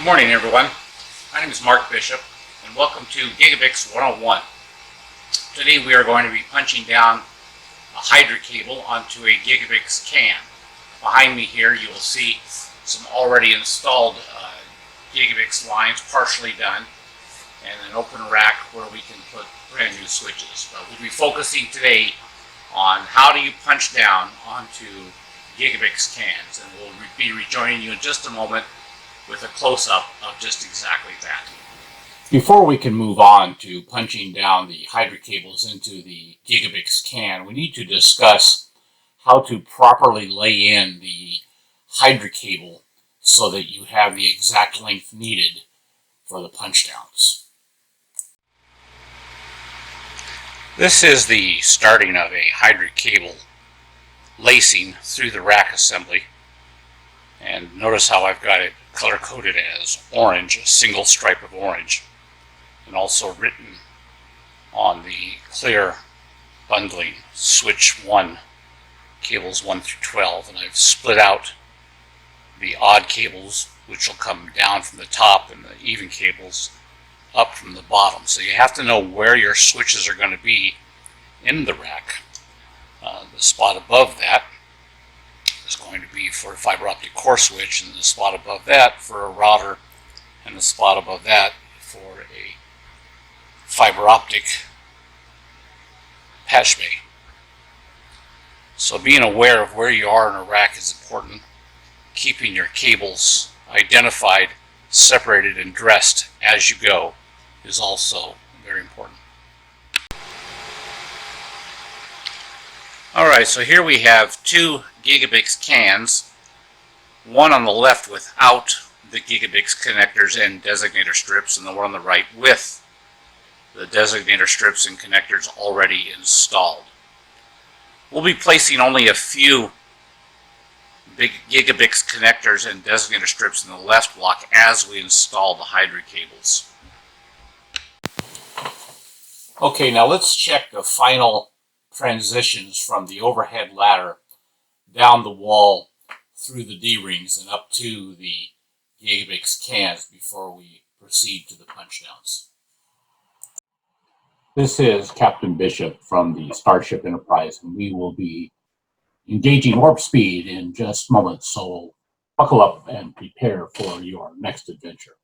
morning, everyone. My name is Mark Bishop, and welcome to GigaBIX 101. Today we are going to be punching down a Hydra cable onto a GigaBIX can. Behind me here you will see some already installed GigaBIX lines, partially done, and an open rack where we can put brand new switches. But we'll be focusing today on how do you punch down onto GigaBIX cans, and we'll be rejoining you in just a moment with a close-up of just exactly that. Before we can move on to punching down the Hydra cables into the GigaBIX can, we need to discuss how to properly lay in the Hydra cable so that you have the exact length needed for the punch downs. This is the starting of a Hydra cable lacing through the rack assembly. And notice how I've got it color-coded as orange, a single stripe of orange, and also written on the clear bundling switch 1, cables 1 through 12, and I've split out the odd cables, which will come down from the top, and the even cables up from the bottom. So you have to know where your switches are going to be in the rack. The spot above that is going to be for a fiber optic core switch, and the spot above that for a router, and the spot above that for a fiber optic patch bay. So being aware of where you are in a rack is important. Keeping your cables identified, separated, and dressed as you go is also very important. Alright, so here we have two GigaBIX cans, one on the left without the GigaBIX connectors and designator strips, and the one on the right with the designator strips and connectors already installed. We'll be placing only a few big GigaBIX connectors and designator strips in the left block as we install the Hydra cables. Okay, now let's check the final transitions from the overhead ladder down the wall through the D-rings and up to the GigaBIX cans before we proceed to the punch downs. This is Captain Bishop from the Starship Enterprise, and we will be engaging warp speed in just moments, so buckle up and prepare for your next adventure.